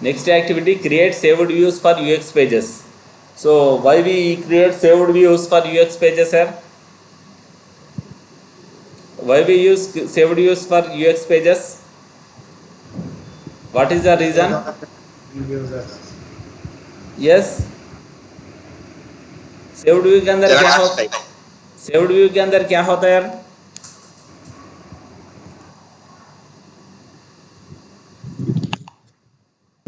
Next activity, create saved views for UX pages. So why we create saved views for UX pages here? Why we use saved views for UX pages? What is the reason? users. Yes, saved view के अंदर क्या होता है? saved view के अंदर क्या होता है यार?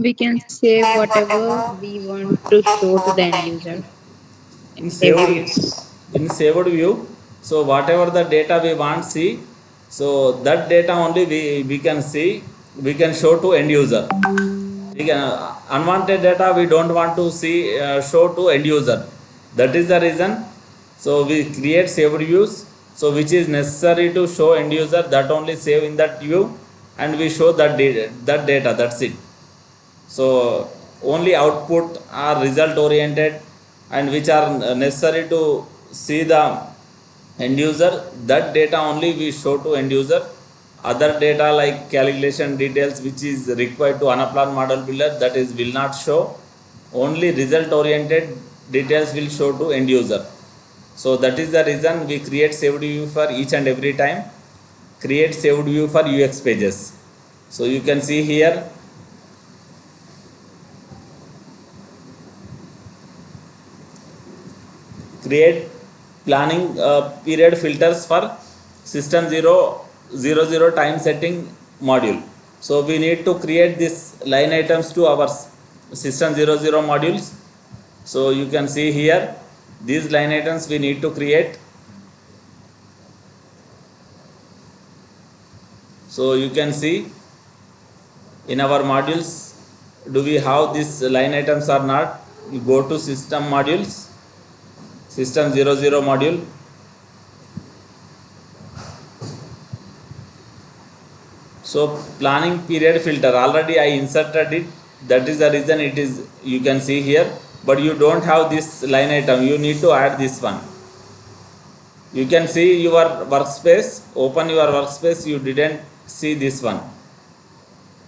We can save whatever we want to show to the end user in in saved view. saved view, so whatever the data we want see, so that data only we can see, we can show to end user. We can, unwanted data we don't want to see, show to end user. That is the reason, so we create saved views, so which is necessary to show end user, that only save in that view and we show that data, that's it. So only output are result oriented and which are necessary to see the end user, that data only we show to end user. Other data like calculation details which is required to unapplied model builder, that is will not show. Only result oriented details will show to end user. So that is the reason we create saved view for each and every time. Create saved view for UX pages. So you can see here, create planning period filters for system 000 time setting module. So we need to create this line items to our system 00 modules. So you can see here, these line items we need to create. So you can see in our modules, do we have these line items or not? You go to system modules, system 00 module. So planning period filter, already I inserted it, that is the reason it is, you can see here, but you don't have this line item, you need to add this one. You can see your workspace, open your workspace, you didn't see this one.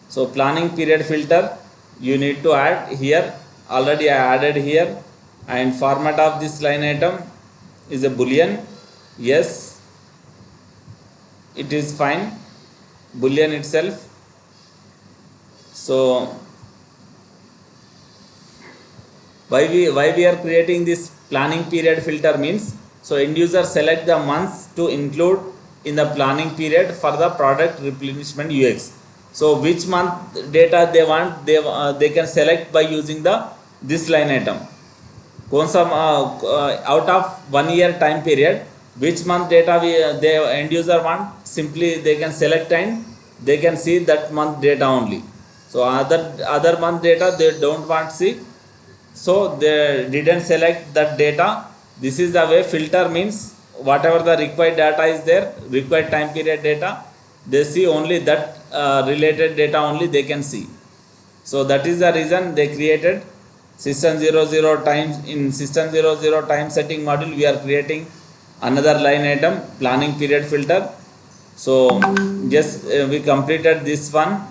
So planning period filter you need to add here, already I added here. And format of this line item is a boolean. Yes, it is fine, boolean itself. So why we are creating this planning period filter means, so end user select the months to include in the planning period for the product replenishment UX. So which month data they want, they can select by using the this line item. कौन सा out of 1 year time period, which month data we the end user want, simply they can select and they can see that month data only. So other month data they don't want see, so they didn't select that data. This is the way filter means, whatever the required data is there, required time period data, they see only that related data only they can see. So that is the reason they created system 00 times. In system 00 time setting module we are creating another line item, planning period filter. So just we completed this one.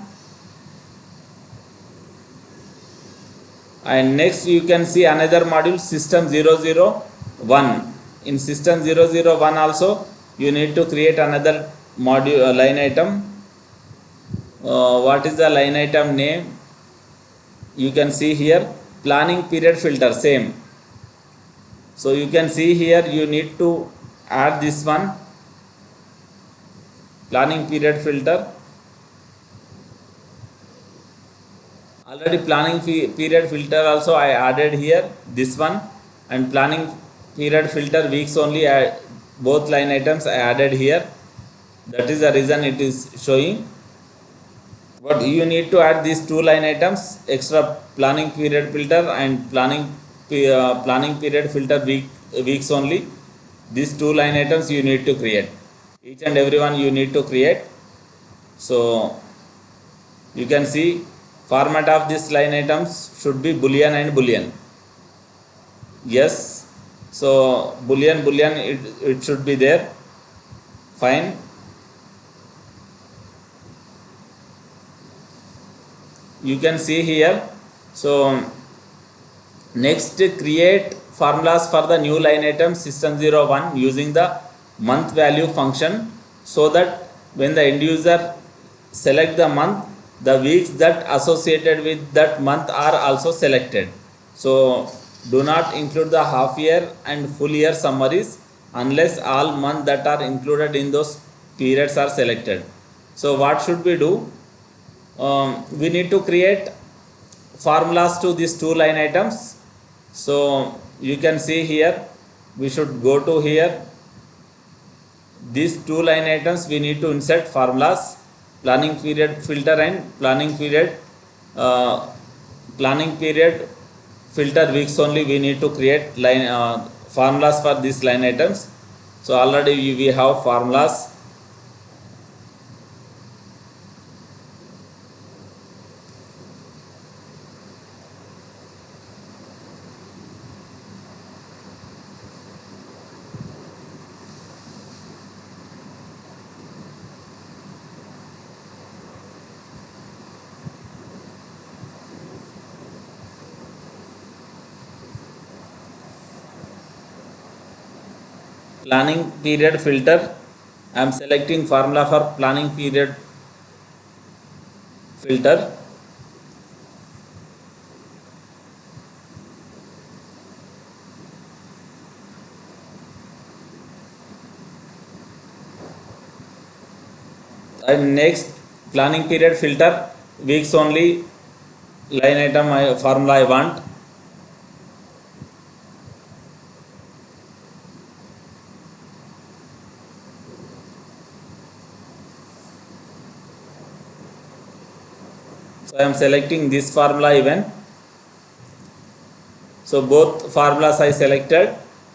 And next you can see another module, system 001. In system 001 also you need to create another module, line item. What is the line item name? You can see here, planning period filter, same. So you can see here, you need to add this one, planning period filter. Already planning period filter also I added here, this one. And planning period filter weeks only, both line items I added here. That is the reason it is showing. But you need to add these two line items, extra planning period filter and planning period filter weeks only. These two line items you need to create, each and every one you need to create. So you can see format of this line items should be boolean and boolean. Yes, so boolean it should be there, fine. you can see here. So next, create formulas for the new line item system01 using the month value function, so that when the end user select the month, the weeks that associated with that month are also selected. So do not include the half year and full year summaries unless all months that are included in those periods are selected. So what should we do? We need to create formulas to these two line items. So you can see here, we should go to here, these two line items we need to insert formulas, planning period filter and planning period filter weeks only. We need to create formulas for these line items. So already we have formulas. Planning period filter, I am selecting formula for planning period filter. And next, planning period filter weeks only line item formula I want. So I am selecting this formula even. So both formulas I selected.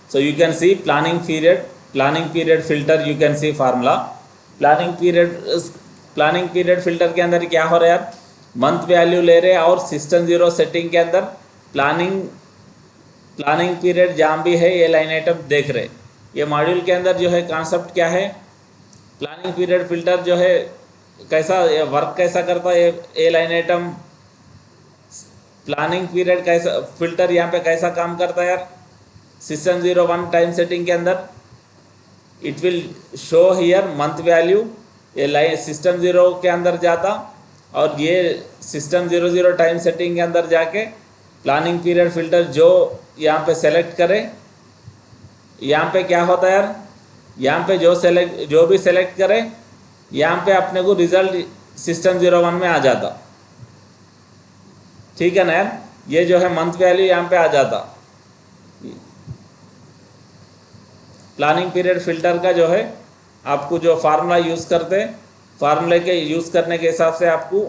So you can see planning period filter, you can see formula. Planning period filter के अंदर क्या हो रहा है यार, month value ले रहे हैं और सिस्टम जीरो सेटिंग के अंदर प्लानिंग पीरियड जहाँ भी है ये लाइन आइटम देख रहे. ये मॉड्यूल के अंदर जो है कॉन्सेप्ट क्या है, प्लानिंग पीरियड फिल्टर जो है कैसा वर्क कैसा करता है, ये लाइन आइटम प्लानिंग पीरियड कैसा फिल्टर यहाँ पे कैसा काम करता है यार. सिस्टम 01 टाइम सेटिंग के अंदर it will show here month value, ये लाइन सिस्टम 0 के अंदर जाता और ये सिस्टम 00 टाइम सेटिंग के अंदर जाके प्लानिंग पीरियड फिल्टर जो यहाँ पे सेलेक्ट करे. यहाँ पे क्या होता है यार, यहाँ पे जो भी सेलेक्ट करे यहाँ पे अपने को रिजल्ट सिस्टम 01 में आ जाता. ठीक है ना यार, ये जो है मंथ वैल्यू यहाँ पे आ जाता. प्लानिंग पीरियड फिल्टर का जो है आपको जो फार्मूला यूज़ करते, फार्मूले के यूज़ करने के हिसाब से आपको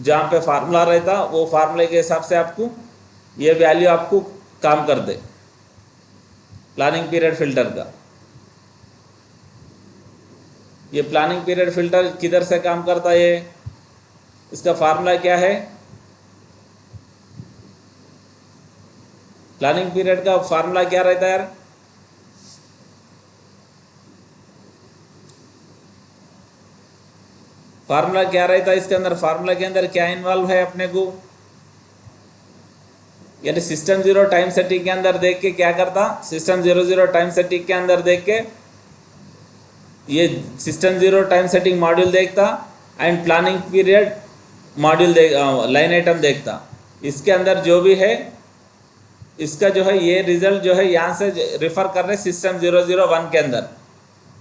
जहाँ पे फार्मूला रहता वो फार्मूले के हिसाब से आपको ये वैल्यू आपको काम कर दे. प्लानिंग पीरियड फिल्टर का ये प्लानिंग पीरियड फिल्टर किधर से काम करता है, ये इसका फार्मूला क्या है. प्लानिंग पीरियड का फार्मूला क्या रहता है यार, फार्मूला क्या रहता है इसके अंदर, फार्मूला के अंदर क्या इन्वॉल्व है अपने को, यानी सिस्टम 0 टाइम सेटिंग के अंदर देख के क्या करता, सिस्टम 00 टाइम सेटिंग के अंदर देख के ये सिस्टम 0 टाइम सेटिंग मॉड्यूल देखता and planning period module line item देखता. इसके अंदर जो भी है इसका जो है ये रिजल्ट जो है यहाँ से रिफ़र कर रहे सिस्टम 001 के अंदर.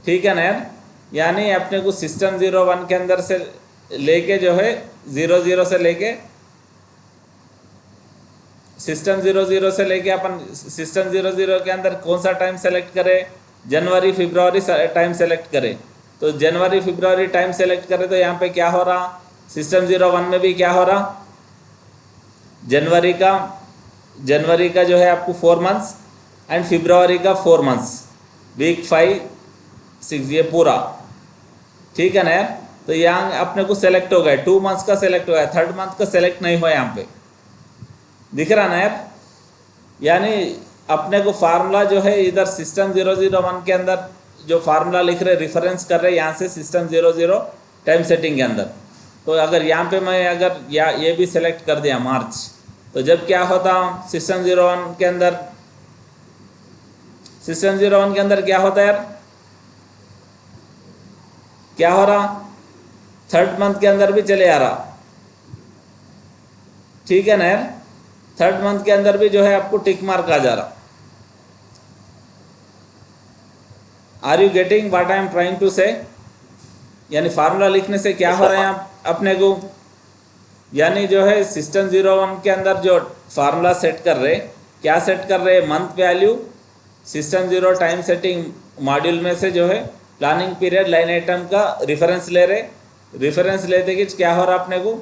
ठीक है ना यार, यानी अपने को सिस्टम 01 के अंदर से लेके जो है 00 से लेके सिस्टम 00 से लेके अपन सिस्टम 00 के अंदर कौन सा टाइम सेलेक्ट करें, जनवरी फरवरी टाइम सेलेक्ट करें. तो जनवरी फरवरी टाइम सेलेक्ट करें तो यहाँ पे क्या हो रहा, सिस्टम 01 में भी क्या हो रहा, जनवरी का जो है आपको 4 मंथ्स एंड फरवरी का 4 मंथ्स, वीक 5 6 ये पूरा. ठीक है ना यार, तो यहाँ अपने को सेलेक्ट हो गया, 2 मंथ्स का सेलेक्ट हो गया, 3rd मंथ का सेलेक्ट नहीं हुआ यहाँ पे, दिख रहा ना यार. यानी अपने को फार्मूला जो है इधर सिस्टम 001 के अंदर जो फार्मूला लिख रहे रेफरेंस कर रहे यहाँ से सिस्टम 00 टाइम सेटिंग के अंदर. तो अगर यहाँ पे मैं अगर या ये भी सेलेक्ट कर दिया मार्च, तो जब क्या होता सिस्टम 01 के अंदर, सिस्टम 01 के अंदर क्या होता है यार, क्या हो रहा, थर्ड मंथ के अंदर भी चले आ रहा, ठीक है ना यार, थर्ड मंथ के अंदर भी जो है आपको टिक मार्क आ जा रहा। Are you getting what I am trying to say? यानी फार्मूला लिखने से क्या हो रहा है आप अपने को, यानी जो है सिस्टम 01 के अंदर जो फार्मूला सेट कर रहे, क्या सेट कर रहे, month value system 0 time setting module में से जो है प्लानिंग पीरियड लाइन आइटम का रेफरेंस ले रहे, रेफरेंस लेते कि क्या हो रहा अपने को,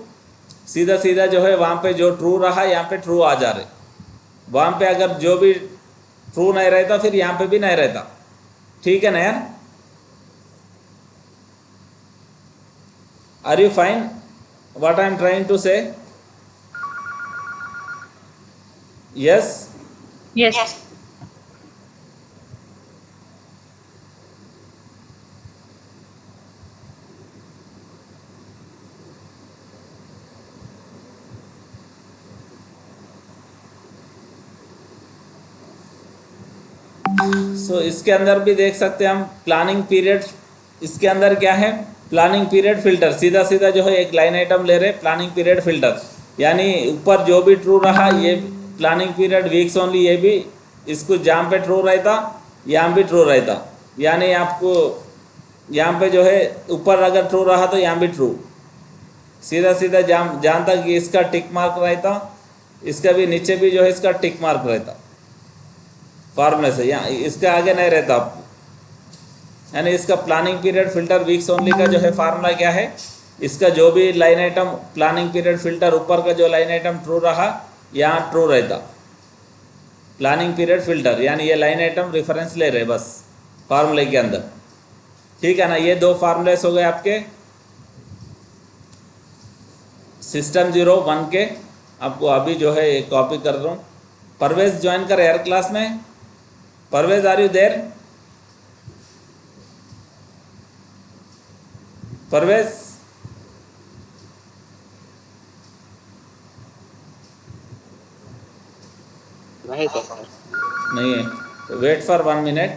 सीधा सीधा जो है वहाँ पे जो ट्रू रहा यहाँ पे ट्रू आ जा रहे, वहाँ पे अगर जो भी ट्रू नहीं रहता फिर यहाँ पे भी नहीं रहता, ठीक है ना यार। Are you fine what I am trying to say? Yes. Yes. So इसके अंदर भी देख सकते हैं हम प्लानिंग पीरियड, इसके अंदर क्या है, प्लानिंग पीरियड फिल्टर, सीधा सीधा जो है एक लाइन आइटम ले रहे प्लानिंग पीरियड फिल्टर, यानी ऊपर जो भी ट्रू रहा ये प्लानिंग पीरियड वीक्स ओनली, ये भी इसको जहाँ पे ट्रू रहता यहाँ भी ट्रू रहता, यानी आपको यहाँ पे जो है ऊपर अगर ट्रू रहा तो यहाँ भी ट्रू, सीधा सीधा जहाँ तक इसका टिक मार्क रहता, इसका भी नीचे भी जो है इसका टिक मार्क रहता फार्मूले से, यहाँ इसका आगे नहीं रहता आपको, यानी इसका planning period filter weeks only का जो है फार्मूला क्या है, इसका जो भी line item planning period filter ऊपर का जो लाइन आइटम ट्रू रहा यहाँ ट्रू रहता, प्लानिंग पीरियड फिल्टर, यानी ये लाइन आइटम रेफरेंस ले रहे बस फार्मूले के अंदर, ठीक है ना। ये दो फार्मूलेस हो गए आपके सिस्टम 01 के, आपको अभी जो है कॉपी कर रहा हूँ। परवेज ज्वाइन कर यार क्लास में, Parvez are you there? Parvez नहीं सर। नहीं है, तो वेट फॉर 1 मिनट।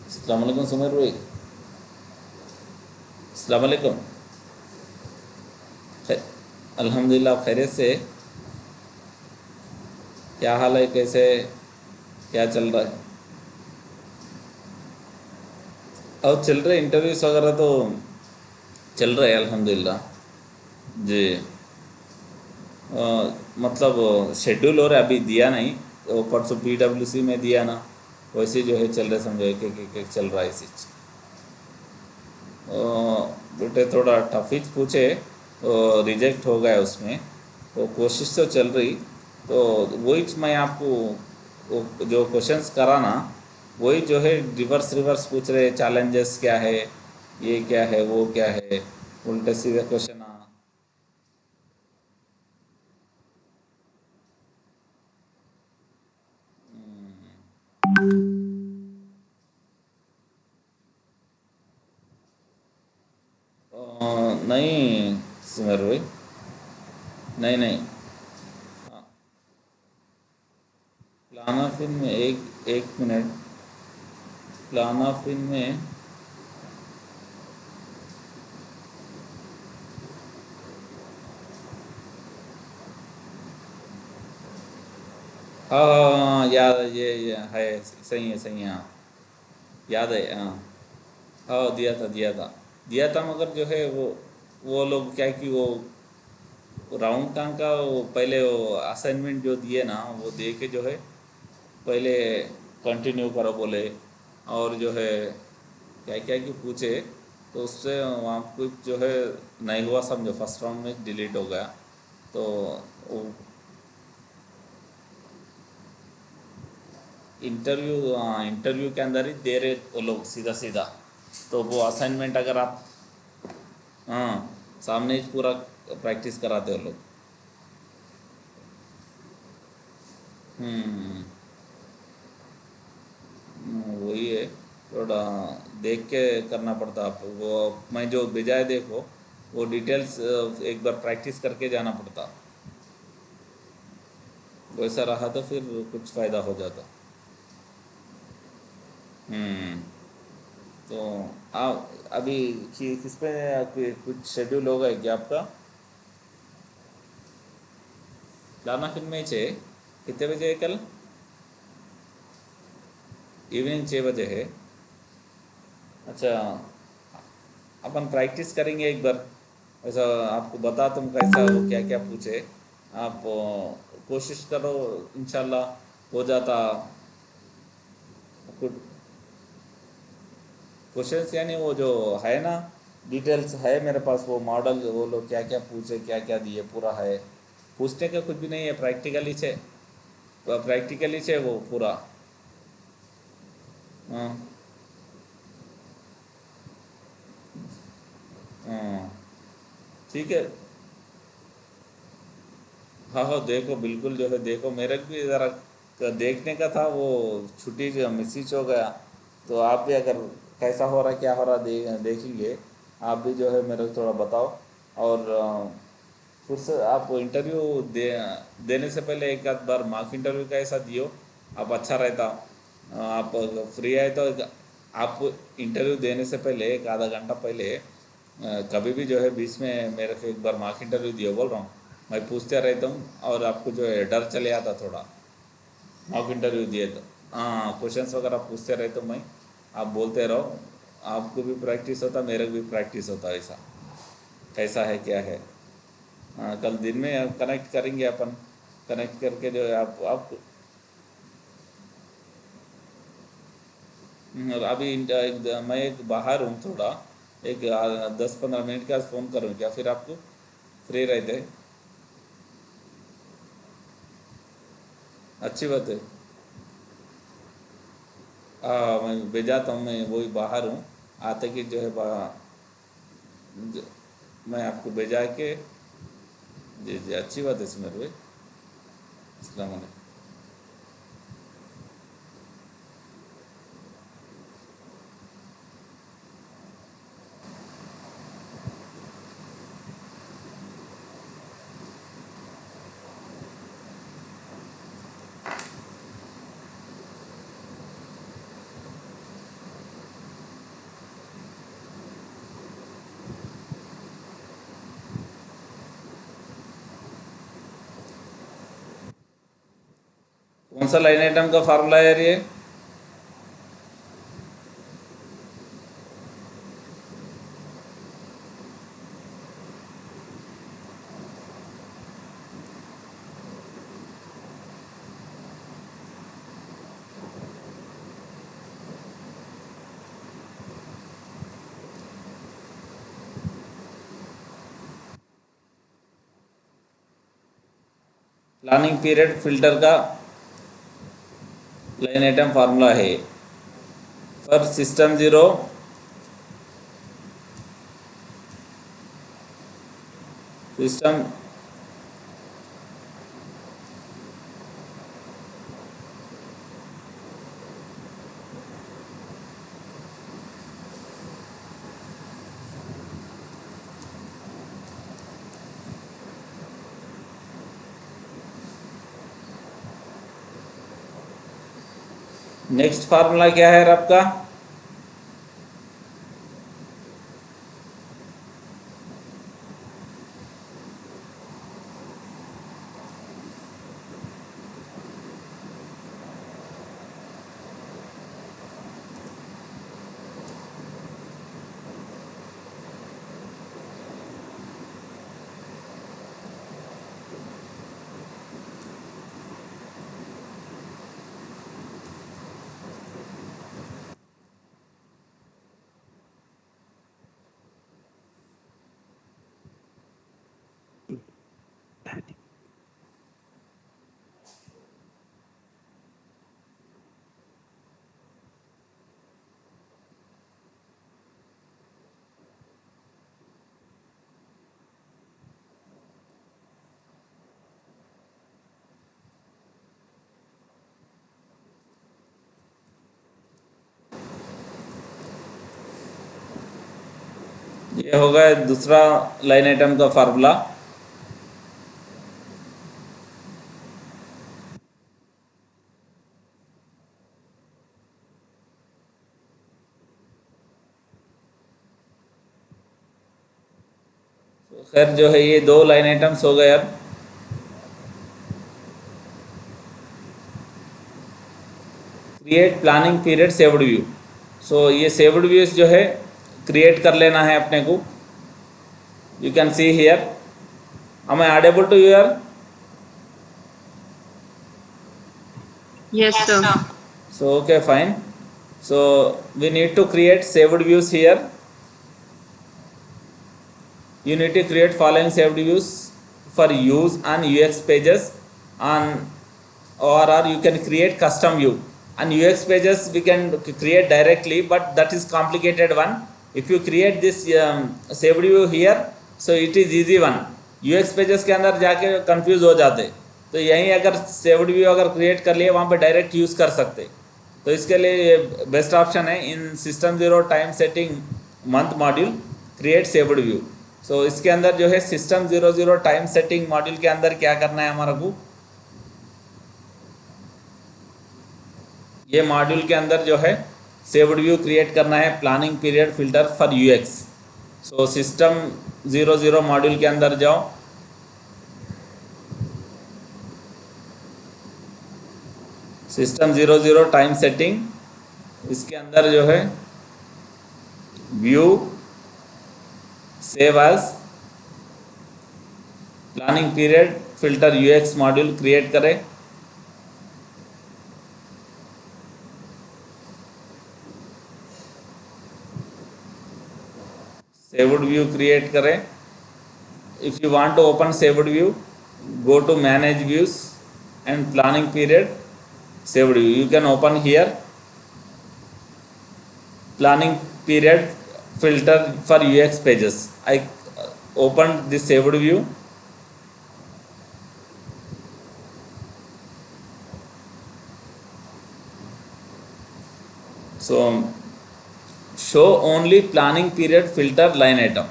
अस्सलाम वालेकुम सुमेर भाई, अस्सलाम वालेकुम। अल्हम्दुलिल्लाह खैरियत से, क्या हाल है, कैसे क्या चल रहा है? और चल रहे इंटरव्यूज वगैरह तो चल रहे हैं अल्हम्दुलिल्लाह जी। मतलब शेड्यूल और अभी दिया नहीं, वो परसों PWC में दिया ना, वैसे जो है चल रहे, समझो एक चल रहा है इसी चीज़। बेटे थोड़ा टफ ही पूछे तो रिजेक्ट हो गया उसमें, तो कोशिश तो चल रही, तो वही मैं आपको वो जो क्वेश्चंस करा ना, वही जो है रिवर्स रिवर्स पूछ रहे, चैलेंजेस क्या है, ये क्या है, वो क्या है, उल्टे सीधे क्वेश्चन नहीं सुमेर भाई, नहीं नहीं, प्लानाफिन में एक एक मिनट, प्लानाफिन में हाँ हाँ हाँ, याद है, ये है, सही है, हाँ याद है, हाँ हाँ दिया था मगर जो है वो लोग क्या कि वो राउंड टांग का वो पहले वो असाइनमेंट जो दिए ना वो दे के जो है पहले कंटिन्यू करो बोले, और जो है क्या क्या कि पूछे, तो उससे वहाँ कुछ जो है नहीं हुआ, समझो फर्स्ट राउंड में डिलीट हो गया, तो वो इंटरव्यू, हाँ इंटरव्यू के अंदर ही दे रहे वो लोग सीधा सीधा, तो वो असाइनमेंट अगर आप, हाँ सामने ही पूरा प्रैक्टिस कराते हो लोग। हम्म, थोड़ा देख के करना पड़ता आपको। वो मैं जो भेजा है देखो, वो डिटेल्स एक बार प्रैक्टिस करके जाना पड़ता। वैसा रहा तो फिर कुछ फ़ायदा हो जाता। हम्म। तो आप अभी किस पे कुछ शेड्यूल होगा क्या आपका? लाना फिल्म मैच है, कितने बजे है कल? इवनिंग 6 बजे है। अच्छा, अपन प्रैक्टिस करेंगे एक बार। ऐसा आपको बता तुम कैसा वो क्या क्या पूछे, आप कोशिश करो, इंशाल्लाह हो जाता। कुछ क्वेश्चंस यानी वो जो है ना, डिटेल्स है मेरे पास, वो मॉडल वो लोग क्या क्या पूछे क्या क्या दिए पूरा है। पूछने का कुछ भी नहीं है, प्रैक्टिकली छे, प्रैक्टिकली छे वो पूरा। हाँ। हाँ, ठीक है। हाँ हाँ, देखो बिल्कुल जो है देखो, मेरे को भी ज़रा देखने का था, वो छुट्टी जो मिसिज हो गया। तो आप भी अगर कैसा हो रहा क्या हो रहा देखेंगे, आप भी जो है मेरे को थोड़ा बताओ। और फिर से आप इंटरव्यू देने से पहले एक आध बार मॉक इंटरव्यू का ऐसा दियो, आप अच्छा रहता। आप फ्री है तो आप इंटरव्यू देने से पहले एक आधा घंटा पहले कभी भी जो है बीच में मेरे को एक बार मॉक इंटरव्यू दियो, बोल रहा हूँ। मैं पूछते रहता हूँ और आपको जो है डर चले आता थोड़ा। मॉक इंटरव्यू दिए तो हाँ, क्वेश्चंस वगैरह पूछते रहता हूँ मैं, आप बोलते रहो। आपको भी प्रैक्टिस होता, मेरे को भी प्रैक्टिस होता, ऐसा कैसा है क्या है। हाँ, कल दिन में अब कनेक्ट करेंगे अपन। कनेक्ट करके जो है आप और अभी मैं एक बाहर हूँ थोड़ा, एक 10-15 मिनट का फ़ोन करूँ क्या फिर आपको, फ्री रहते? अच्छी बात है। हाँ, मैं भेजाता हूँ, मैं वही बाहर हूँ, आते कि जो है ज- मैं आपको भेजा के। जी जी, अच्छी बात है सुमेर भाई। अस्सलाम वालेकुम। कौन सा लाइन आइटम का फार्मूला है यार ये? प्लानिंग पीरियड फिल्टर का लाइन आइटम फार्मूला है। For system zero, system next formula क्या है आपका? ये हो गया दूसरा लाइन आइटम का फार्मूला। खैर जो है ये दो लाइन आइटम्स हो गए। अब create planning period saved view. So ये सेव्ड व्यूज जो है क्रिएट कर लेना है अपने को। You can see here, am I audible to you here? Yes, sir. So okay, fine. So we need to create saved views here. You need to create following saved views for use on UX pages on, or you can create custom view. On UX pages we can create directly, but that is complicated one. If you create this saved view here, so it is easy one. UX pages के अंदर जाके confuse हो जाते, तो यहीं अगर saved view अगर create कर लिए वहाँ पे डायरेक्ट यूज़ कर सकते। तो इसके लिए बेस्ट ऑप्शन है in system zero time setting month module create saved view. So इसके अंदर जो है सिस्टम 00 टाइम सेटिंग मॉड्यूल के अंदर क्या करना है हमारा को, ये मॉड्यूल के अंदर जो है सेव्ड व्यू क्रिएट करना है planning period filter for UX. So system 00 module के अंदर जाओ, सिस्टम 00 टाइम सेटिंग, इसके अंदर जो है view save as planning period filter UX module create करें। सेव्ड व्यू क्रिएट करें। If you want to open saved view, go to manage views and planning period saved view. You can open here planning period filter for UX pages. I opened this saved view. So show only planning period filter line item,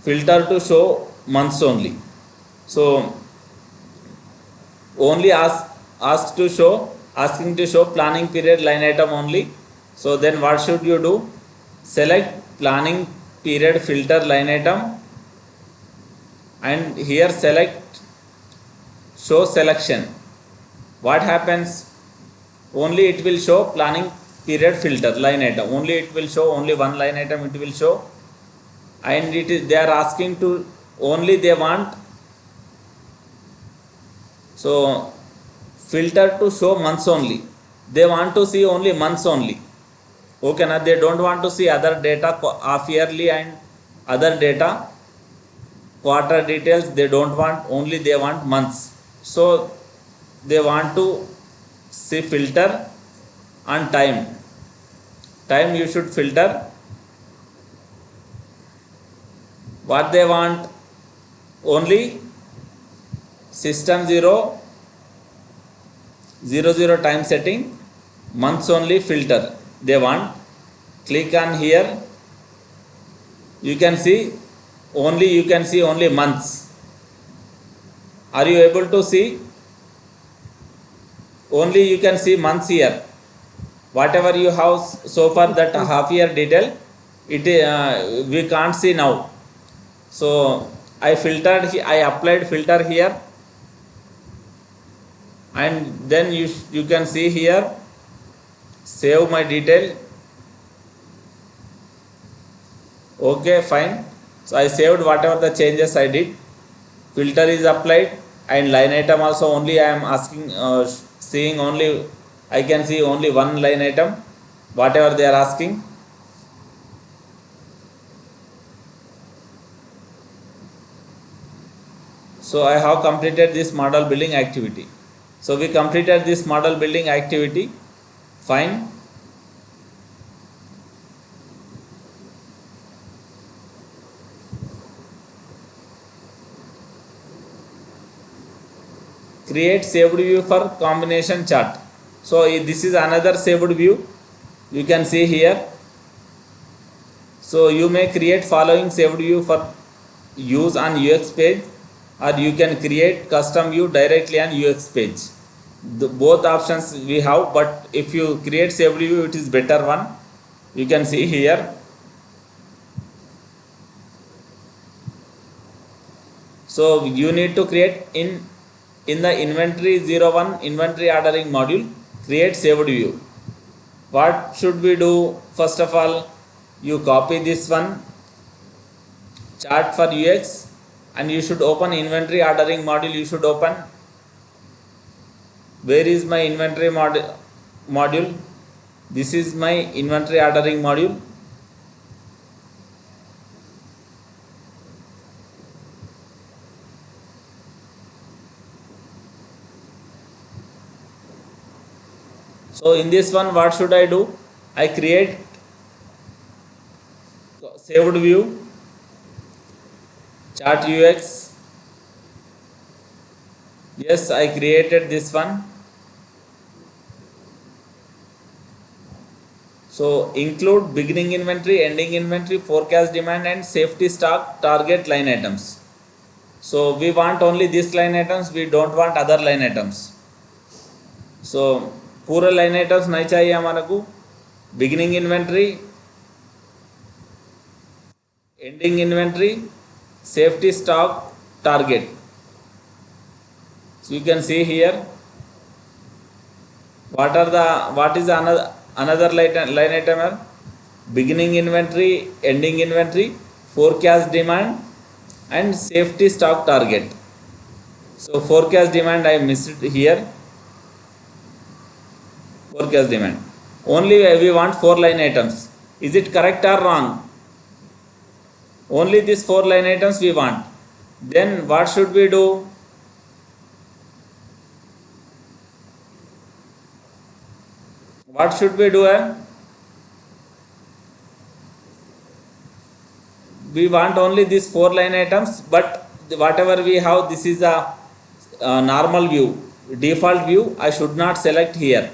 filter to show months only. So only asking to show planning period line item only. So then what should you do? Select planning period filter line item and here select show selection. What happens? Only it will show planning period filter line item, only it will show only one line item it will show, and it is they are asking to only they want, so filter to show months only, they want to see only months only. Okay na, they don't want to see other data half yearly and other data quarter details, they don't want, only they want months. So they want to see filter on time you should filter what they want, only system 00 time setting months only filter they want. Click on here, you can see only months. Are you able to see? Only you can see months here. Whatever you have so far that half year detail, it we can't see now. So I applied filter here, and then you can see here save my detail. Okay, fine. So I saved whatever the changes I did. Filter is applied and line item also only I am asking seeing only, I can see only one line item whatever they are asking. So I have completed this model building activity. So we completed this model building activity. Fine. Create saved view for combination chart. So this is another saved view. You can see here. So you may create following saved view for use on UX page, or you can create custom view directly on UX page. Both options we have, but if you create saved view, it is better one. You can see here. So you need to create in the inventory 01 inventory ordering module, create saved view. What should we do? First of all, you copy this one chart for UX, and you should open inventory ordering module. You should open, where is my inventory module? This is my inventory ordering module. So in this one, what should I do? I create saved view chart UX. Yes, I created this one. So include beginning inventory, ending inventory, forecast demand, and safety stock target line items. So we want only this line items, we don't want other line items. So पूरे line items नहीं चाहिए हमारे को. Beginning inventory, ending inventory, safety stock, target. So you can see here what is another line item here. Beginning inventory, ending inventory, forecast demand, and safety stock target. So forecast demand I missed here. Forecast demand only we want 4 line items. Is it correct or wrong? Only these 4 line items we want. Then what should we do? What should we do? We want only these 4 line items, but whatever we have, this is a normal view, default view. I should not select here.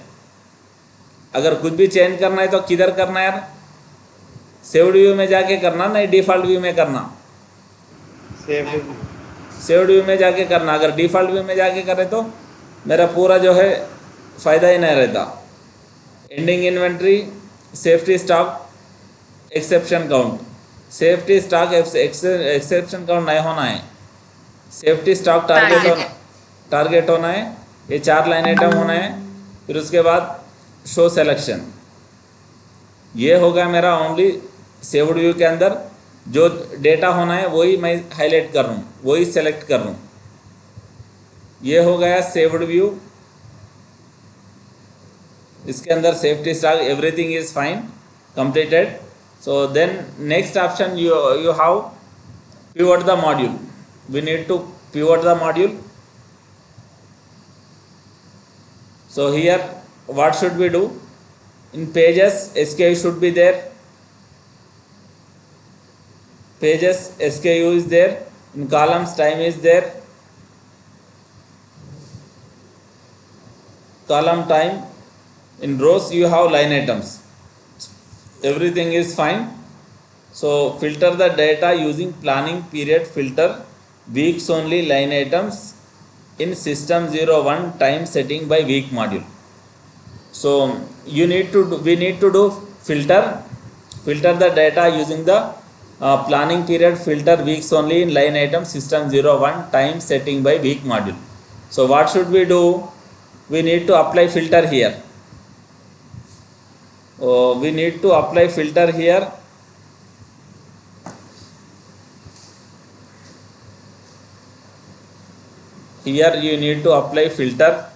अगर कुछ भी change करना है तो किधर करना है यार? सेव्ड व्यू में जाके करना, नहीं डिफॉल्ट व्यू में करना? सेव्ड व्यू में जाके करना. अगर डिफॉल्ट व्यू में जाके करे तो मेरा पूरा जो है फ़ायदा ही नहीं रहता. Ending inventory, safety stock, exception count. Safety stock exception count नहीं होना है. सेफ्टी स्टॉक टारगेट होना है. ये 4 लाइन आइटम होना है. फिर उसके बाद शो सिलेक्शन. ये होगा मेरा ओनली सेव्ड व्यू के अंदर जो डेटा होना है वही मैं हाईलाइट कर रहा हूँ, वही सेलेक्ट कर रहा हूँ. ये हो गया सेव्ड व्यू. इसके अंदर safety stock everything is fine, completed. So then next option you have pivot the module. We need to pivot the module. So here what should we do? In pages, SKU should be there. Pages SKU is there. In columns, time is there. Column time. In rows you have line items. Everything is fine. So filter the data using planning period filter, weeks only line items in system 01 time setting by week module. So we need to do filter the data using the planning period filter, weeks only in line item system 01 time setting by week module. So what should we do? We need to apply filter here. We need to apply filter here. Here you need to apply filter.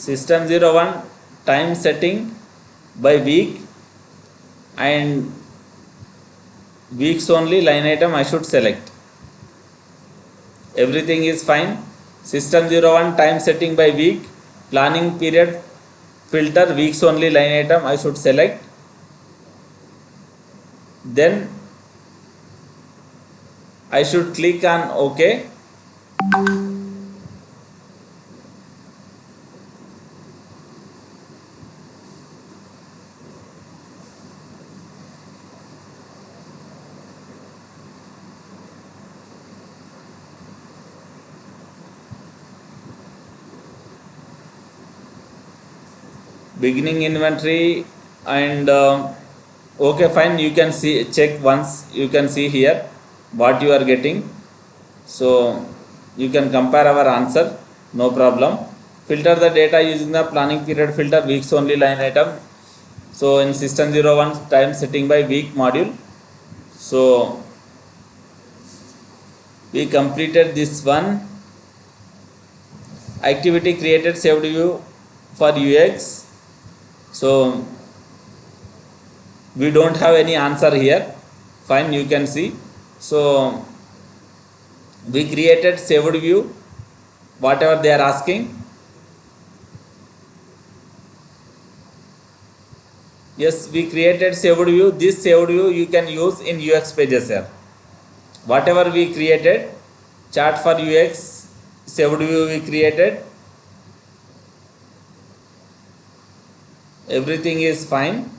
System 01 time setting by week and weeks only line item I should select. Everything is fine. System 01 time setting by week, planning period filter weeks only line item I should select. Then I should click on OK. Beginning inventory and okay, fine, you can see, check once, you can see here what you are getting, so you can compare our answer, no problem. Filter the data using the planning period filter weeks only line item. So in system 01 time setting by week module, so we completed this one. Activity created saved view for UX. So we don't have any answer here, fine, you can see. So we created saved view, whatever they are asking. Yes, we created saved view. This saved view you can use in UX pages here. Whatever we created, chart for UX saved view we created, everything is fine.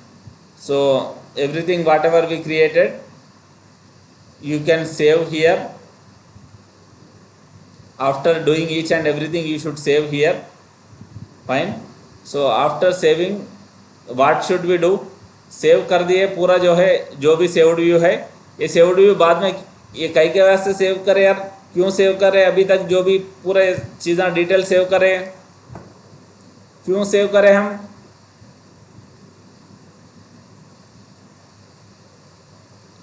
So everything whatever we created you can save here. After doing each and everything you should save here, fine. So after saving what should we do, save कर दिए पूरा जो है, जो भी saved view है, ये saved view बाद में ये कई के वास्ते सेव करें यार, क्यों सेव करें, अभी तक जो भी पूरे चीज़ें डिटेल सेव करें, क्यों सेव करें हम,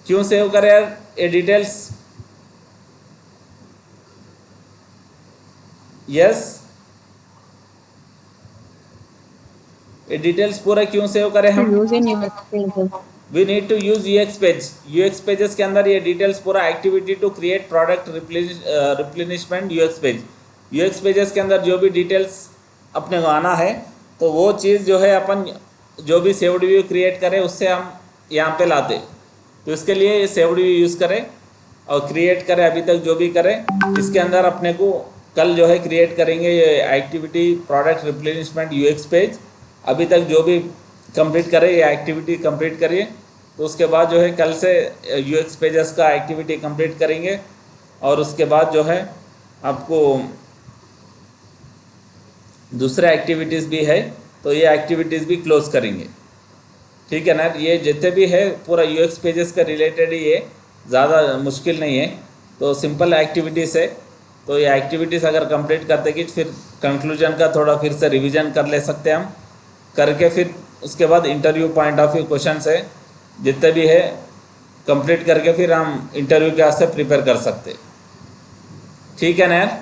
क्यों सेव करें यार ये डिटेल्स, यस ये डिटेल्स पूरा क्यों सेव करें हम, use in UX pages. We need to use UX page. UX pages के अंदर ये डिटेल्स पूरा activity to create product replenishment UX page. UX pages के अंदर जो भी डिटेल्स अपने को आना है, तो वो चीज़ जो है अपन जो भी सेव्ड व्यू क्रिएट करें उससे हम यहाँ पे लाते. तो इसके लिए ये सेव्ड व्यू यूज़ करें और क्रिएट करें, अभी तक जो भी करें इसके अंदर अपने को कल जो है क्रिएट करेंगे ये activity product replenishment UX page. अभी तक जो भी कंप्लीट करें ये एक्टिविटी कंप्लीट करिए, तो उसके बाद जो है कल से यूएक्स पेजेस का एक्टिविटी कंप्लीट करेंगे और उसके बाद जो है आपको दूसरे एक्टिविटीज़ भी है तो ये एक्टिविटीज़ भी क्लोज करेंगे. ठीक है ना, ये जितने भी है पूरा यूएक्स पेजेस का रिलेटेड ही ये ज़्यादा मुश्किल नहीं है, तो सिंपल एक्टिविटीज़ है. तो ये एक्टिविटीज़ अगर कंप्लीट करते कि फिर कंक्लूजन का थोड़ा फिर से रिवीजन कर ले सकते हैं हम, करके फिर उसके बाद interview point of view question है जितने भी है कंप्लीट करके फिर हम इंटरव्यू के वास्ते प्रिपेयर कर सकते. ठीक है ना यार.